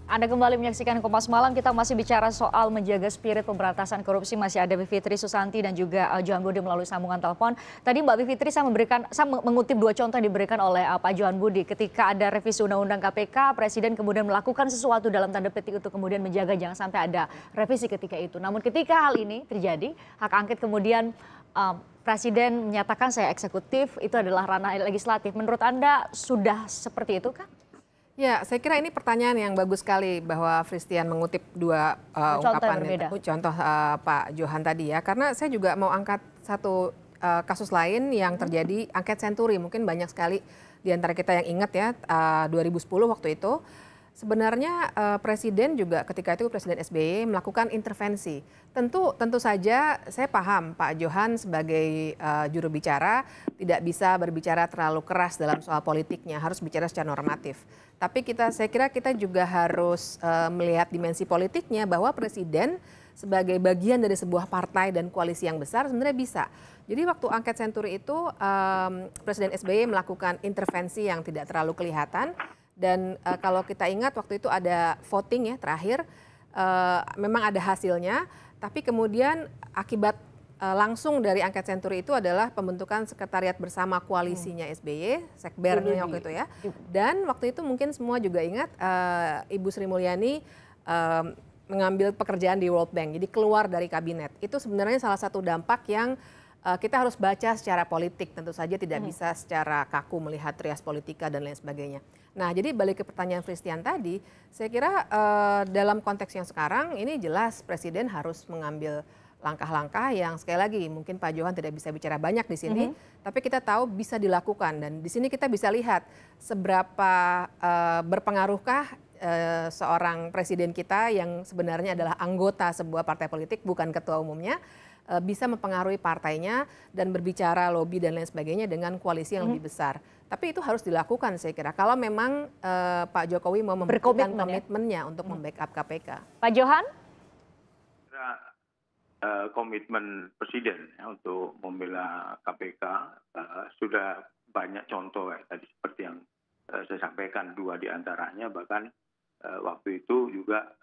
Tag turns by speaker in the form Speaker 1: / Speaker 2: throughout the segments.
Speaker 1: Anda kembali menyaksikan Kompas Malam, kita masih bicara soal menjaga spirit pemberantasan korupsi. Masih ada Bivitri Susanti dan juga Johan Budi melalui sambungan telepon. Tadi Mbak Bivitri saya mengutip dua contoh yang diberikan oleh Pak Johan Budi. Ketika ada revisi Undang-Undang KPK, Presiden kemudian melakukan sesuatu dalam tanda petik untuk kemudian menjaga jangan sampai ada revisi ketika itu. Namun ketika hal ini terjadi, hak angket kemudian Presiden menyatakan saya eksekutif, itu adalah ranah legislatif. Menurut Anda sudah seperti itu kah?
Speaker 2: Ya, saya kira ini pertanyaan yang bagus sekali bahwa Christian mengutip dua ungkapan contoh Pak Johan tadi ya. Karena saya juga mau angkat satu kasus lain yang terjadi angket Senturi. Mungkin banyak sekali di antara kita yang ingat ya 2010 waktu itu. Sebenarnya Presiden juga ketika itu Presiden SBY melakukan intervensi. Tentu saja saya paham Pak Johan sebagai juru bicara tidak bisa berbicara terlalu keras dalam soal politiknya, harus bicara secara normatif. Tapi saya kira kita juga harus melihat dimensi politiknya bahwa Presiden sebagai bagian dari sebuah partai dan koalisi yang besar sebenarnya bisa. Jadi waktu angket Senturi itu Presiden SBY melakukan intervensi yang tidak terlalu kelihatan. Dan kalau kita ingat waktu itu ada voting ya terakhir, memang ada hasilnya, tapi kemudian akibat langsung dari angket Senturi itu adalah pembentukan sekretariat bersama koalisinya SBY, sekbernya waktu itu ya. Dan waktu itu mungkin semua juga ingat Ibu Sri Mulyani mengambil pekerjaan di World Bank, jadi keluar dari kabinet. Itu sebenarnya salah satu dampak yang kita harus baca secara politik, tentu saja tidak bisa secara kaku melihat trias politika dan lain sebagainya. Nah, jadi balik ke pertanyaan Christian tadi, saya kira dalam konteks yang sekarang ini jelas Presiden harus mengambil langkah-langkah yang sekali lagi mungkin Pak Johan tidak bisa bicara banyak di sini, tapi kita tahu bisa dilakukan dan di sini kita bisa lihat seberapa berpengaruhkah seorang presiden kita yang sebenarnya adalah anggota sebuah partai politik bukan ketua umumnya bisa mempengaruhi partainya dan berbicara lobby dan lain sebagainya dengan koalisi yang lebih besar. Tapi itu harus dilakukan saya kira. Kalau memang Pak Jokowi mau memberikan komitmennya untuk membackup KPK.
Speaker 1: Pak Johan?
Speaker 3: Komitmen Presiden ya, untuk membela KPK sudah banyak contoh ya, tadi seperti yang saya sampaikan dua diantaranya bahkan waktu itu juga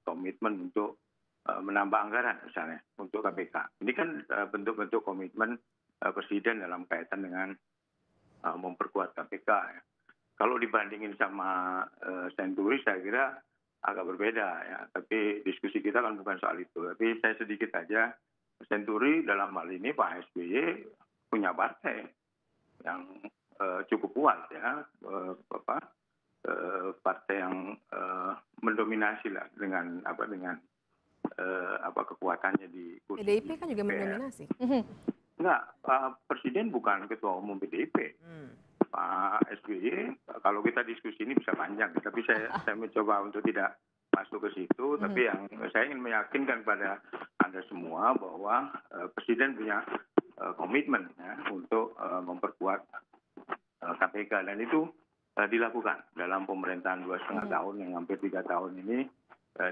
Speaker 3: komitmen untuk menambah anggaran misalnya untuk KPK. Ini kan bentuk-bentuk komitmen Presiden dalam kaitan dengan memperkuat KPK. Ya. Kalau dibandingin sama Senturi saya kira agak berbeda ya. Tapi diskusi kita kan bukan soal itu. Tapi saya sedikit aja, Senturi dalam hal ini Pak SBY punya partai yang cukup kuat ya. Partai yang mendominasi lah dengan kekuatannya di kursi.
Speaker 2: PDIP kan juga mendominasi.
Speaker 3: Enggak, Presiden bukan ketua umum PDIP. Pak SBY, kalau kita diskusi ini bisa panjang, tapi saya mencoba untuk tidak masuk ke situ. Tapi yang saya ingin meyakinkan pada Anda semua bahwa Presiden punya komitmen ya, untuk memperkuat KPK dan itu dilakukan dalam pemerintahan 2,5 tahun yang hampir 3 tahun ini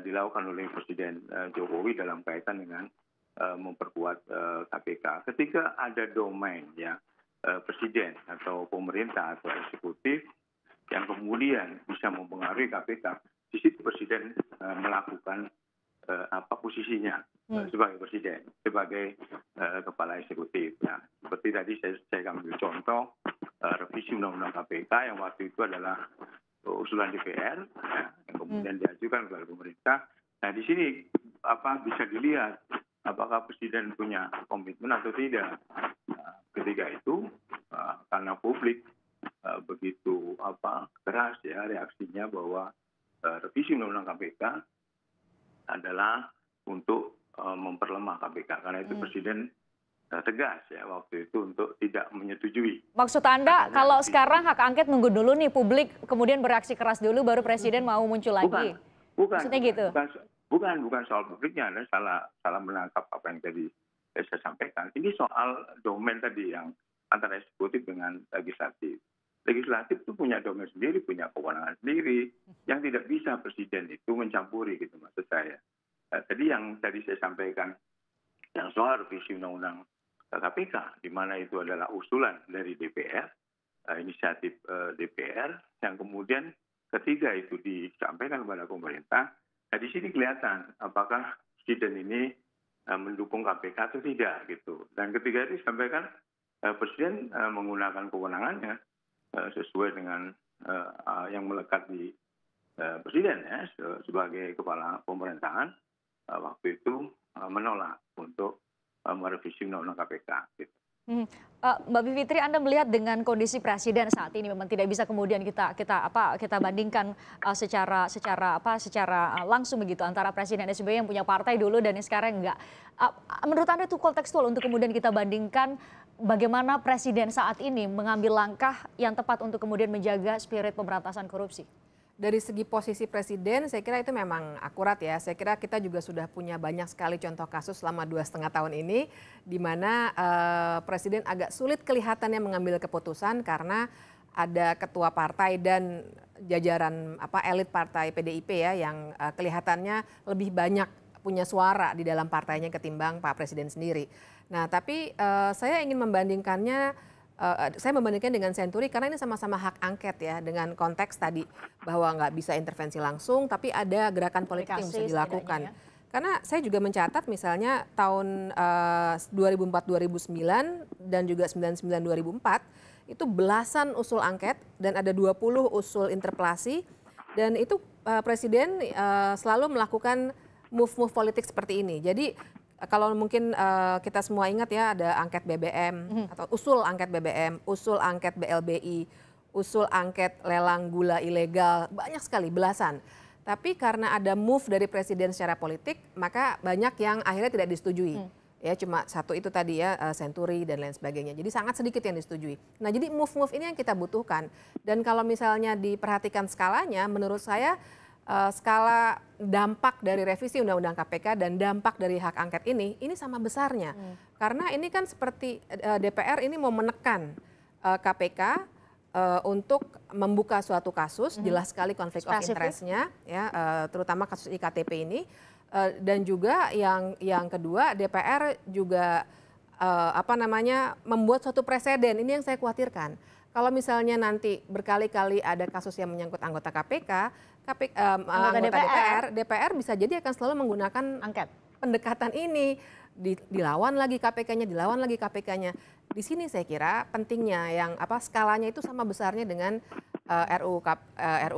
Speaker 3: dilakukan oleh Presiden Jokowi dalam kaitan dengan memperkuat KPK. Ketika ada domain ya Presiden atau pemerintah atau eksekutif yang kemudian bisa mempengaruhi KPK, di situ Presiden melakukan posisinya sebagai Presiden, sebagai kepala eksekutif. Nah, seperti tadi saya ambil contoh revisi Undang-Undang KPK yang waktu itu adalah usulan DPR ya, yang kemudian diajukan kepada pemerintah. Nah, di sini bisa dilihat apakah Presiden punya komitmen atau tidak. Ketika itu karena publik begitu keras ya reaksinya bahwa revisi Undang-Undang KPK adalah untuk memperlemah KPK karena itu Presiden tegas ya waktu itu untuk tidak menyetujui.
Speaker 1: Maksud Anda kalau sekarang hak angket nunggu dulu nih publik kemudian bereaksi keras dulu baru Presiden mau muncul lagi? Maksudnya gitu?
Speaker 3: Bukan soal publiknya, Anda salah menangkap apa yang tadi saya sampaikan. Ini soal domain tadi yang antara eksekutif dengan legislatif. Legislatif itu punya domain sendiri, punya kewenangan sendiri, yang tidak bisa Presiden itu mencampuri gitu maksud saya. Tadi yang tadi saya sampaikan, yang soal revisi Undang-Undang KPK, di mana itu adalah usulan dari DPR, inisiatif DPR, yang kemudian ketiga itu disampaikan kepada pemerintah, nah di sini kelihatan apakah Presiden ini mendukung KPK atau tidak gitu. Dan ketiga itu disampaikan Presiden menggunakan kewenangannya sesuai dengan yang melekat di Presiden ya sebagai kepala pemerintahan waktu itu menolak untuk merevisi undang-undang KPK. Gitu.
Speaker 1: Mbak Bivitri, Anda melihat dengan kondisi presiden saat ini memang tidak bisa kemudian kita bandingkan secara langsung begitu antara Presiden SBY yang punya partai dulu dan yang sekarang enggak. Menurut Anda itu kontekstual untuk kemudian kita bandingkan bagaimana presiden saat ini mengambil langkah yang tepat untuk kemudian menjaga spirit pemberantasan korupsi?
Speaker 2: Dari segi posisi presiden, saya kira itu memang akurat ya. Saya kira kita juga sudah punya banyak sekali contoh kasus selama 2,5 tahun ini, di mana presiden agak sulit kelihatannya mengambil keputusan karena ada ketua partai dan jajaran elit partai PDIP ya, yang kelihatannya lebih banyak punya suara di dalam partainya ketimbang Pak Presiden sendiri. Nah, tapi saya ingin membandingkannya. Saya membandingkan dengan Senturi karena ini sama-sama hak angket ya, dengan konteks tadi bahwa nggak bisa intervensi langsung tapi ada gerakan politik yang bisa dilakukan. Ya. Karena saya juga mencatat misalnya tahun 2004-2009 dan juga 99-2004 itu belasan usul angket dan ada 20 usul interpelasi dan itu Presiden selalu melakukan move-move politik seperti ini. Jadi kalau mungkin kita semua ingat ya ada angket BBM atau usul angket BBM, usul angket BLBI, usul angket lelang gula ilegal, banyak sekali belasan. Tapi karena ada move dari presiden secara politik, maka banyak yang akhirnya tidak disetujui. Ya cuma satu itu tadi ya Senturi dan lain sebagainya. Jadi sangat sedikit yang disetujui. Nah, jadi move-move ini yang kita butuhkan. Dan kalau misalnya diperhatikan skalanya, menurut saya skala dampak dari revisi Undang-Undang KPK dan dampak dari hak angket ini sama besarnya. Karena ini kan seperti DPR ini mau menekan KPK untuk membuka suatu kasus, jelas sekali konflik of interest-nya, ya, terutama kasus IKTP ini. Dan juga yang kedua DPR juga membuat suatu preseden, ini yang saya khawatirkan. Kalau misalnya nanti berkali-kali ada kasus yang menyangkut anggota KPK, anggota DPR bisa jadi akan selalu menggunakan pendekatan ini. Dilawan lagi KPK-nya, dilawan lagi KPK-nya. Di sini saya kira pentingnya yang skalanya itu sama besarnya dengan RUU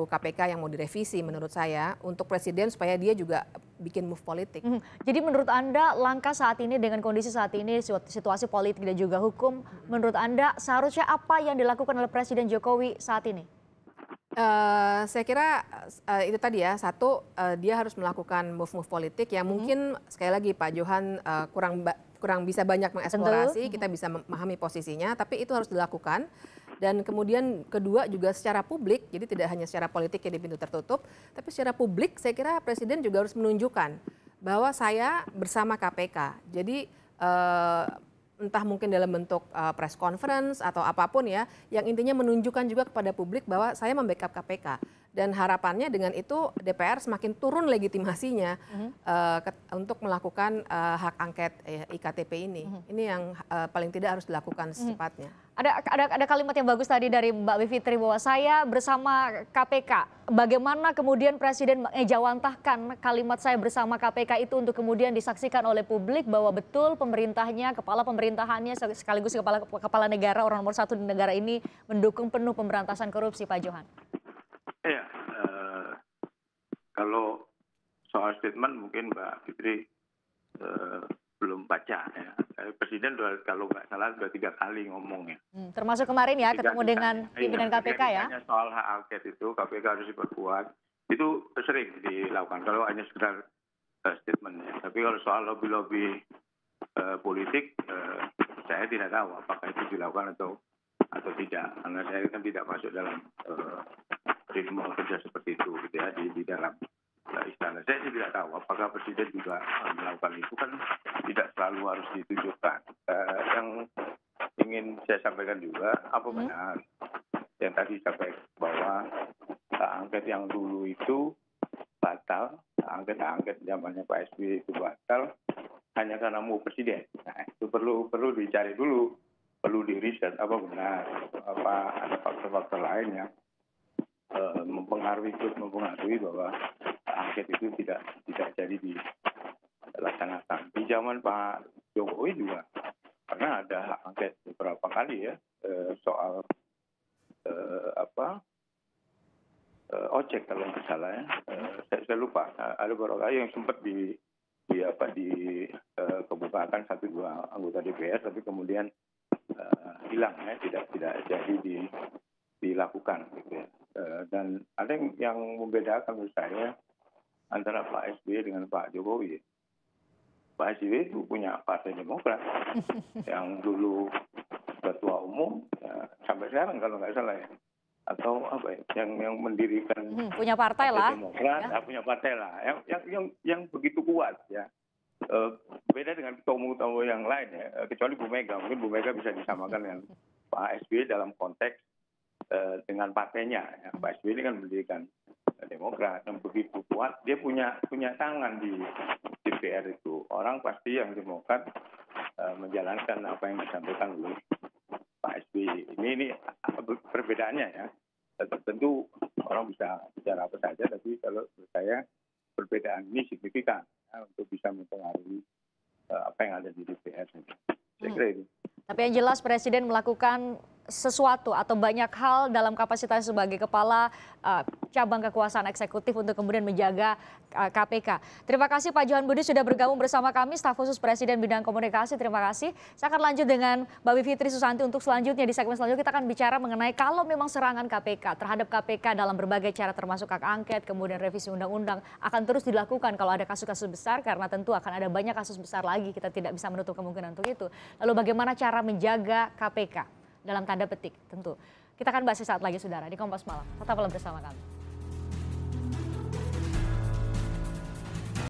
Speaker 2: KPK yang mau direvisi menurut saya untuk presiden supaya dia juga bikin move politik.
Speaker 1: Jadi menurut Anda langkah saat ini dengan kondisi saat ini situasi politik dan juga hukum, menurut Anda seharusnya apa yang dilakukan oleh Presiden Jokowi saat ini?
Speaker 2: Saya kira itu tadi ya, satu dia harus melakukan move-move politik yang mungkin sekali lagi Pak Johan kurang bisa banyak mengeksplorasi, kita bisa memahami posisinya, tapi itu harus dilakukan. Dan kemudian kedua juga secara publik, jadi tidak hanya secara politik yang di pintu tertutup, tapi secara publik saya kira Presiden juga harus menunjukkan bahwa saya bersama KPK. Jadi entah mungkin dalam bentuk press conference atau apapun ya, yang intinya menunjukkan juga kepada publik bahwa saya membackup KPK. Dan harapannya dengan itu DPR semakin turun legitimasinya untuk melakukan hak angket IKTP ini. Ini yang paling tidak harus dilakukan secepatnya.
Speaker 1: Ada kalimat yang bagus tadi dari Mbak Bivitri bahwa saya bersama KPK. Bagaimana kemudian Presiden mengejawantahkan kalimat saya bersama KPK itu untuk kemudian disaksikan oleh publik bahwa betul pemerintahnya, kepala pemerintahannya sekaligus kepala negara, orang nomor 1 di negara ini mendukung penuh pemberantasan korupsi, Pak Johan.
Speaker 3: Ya, kalau soal statement mungkin Mbak Fitri belum baca ya. Presiden kalau nggak salah sudah 3 kali ngomongnya.
Speaker 1: Termasuk kemarin ya ketemu dengan pimpinan KPK ya.
Speaker 3: Soal hak angket itu KPK harus diperkuat. Itu sering dilakukan kalau hanya sekedar statementnya. Tapi kalau soal lobby-lobby politik, saya tidak tahu apakah itu dilakukan atau tidak. Karena saya kan tidak masuk dalam ritme kerja seperti itu gitu ya di dalam istana. Saya sih tidak tahu apakah Presiden juga melakukan itu, kan tidak selalu harus ditunjukkan. Yang ingin saya sampaikan juga apa benar yang tadi sampaikan bahwa angket yang dulu itu batal, angket zamannya Pak SBY itu batal hanya karena mau Presiden. Nah, itu perlu dicari dulu, perlu di riset apa benar, apa ada faktor-faktor lain yang mempengaruhi bahwa angket itu tidak jadi dilaksanakan. Di zaman Pak Jokowi juga karena ada hak angket beberapa kali ya soal ojek kalau nggak salah ya. Saya lupa. Ada beberapa kali yang sempat dikemukakan 1-2 anggota DPR, tapi kemudian hilang ya, tidak jadi dilakukan gitu ya. Dan ada yang membedakan menurut saya antara Pak SBY dengan Pak Jokowi. Pak SBY itu punya Partai Demokrat yang dulu ketua umum ya, sampai sekarang kalau nggak salah ya, atau apa ya, yang mendirikan
Speaker 1: punya partai lah
Speaker 3: Demokrat ya. Punya partai lah yang begitu kuat ya. Beda dengan ketua umum yang lain ya, kecuali Bu Mega. Mungkin Bu Mega bisa disamakan dengan Pak SBY dalam konteks dengan partainya ya. Pak SBY ini kan mendirikan Demokrat yang begitu kuat, dia punya tangan di DPR itu. Orang pasti yang Demokrat menjalankan apa yang disampaikan oleh Pak SBY. Ini perbedaannya ya. Tentu orang bisa bicara apa saja, tapi kalau menurut saya perbedaan ini signifikan ya, untuk bisa mempengaruhi apa yang ada di DPR. Saya kira itu.
Speaker 1: Tapi yang jelas Presiden melakukan sesuatu atau banyak hal dalam kapasitas sebagai kepala cabang kekuasaan eksekutif untuk kemudian menjaga KPK. Terima kasih Pak Johan Budi sudah bergabung bersama kami, staf khusus Presiden bidang komunikasi. Terima kasih. Saya akan lanjut dengan Mbak Bivitri Susanti untuk selanjutnya. Di segmen selanjutnya kita akan bicara mengenai kalau memang serangan KPK terhadap KPK dalam berbagai cara termasuk hak angket, kemudian revisi undang-undang akan terus dilakukan kalau ada kasus-kasus besar, karena tentu akan ada banyak kasus besar lagi, kita tidak bisa menutup kemungkinan untuk itu. Lalu bagaimana cara menjaga KPK? Dalam tanda petik tentu. Kita akan bahas saat lagi saudara di Kompas Malam. Tetaplah bersama kami.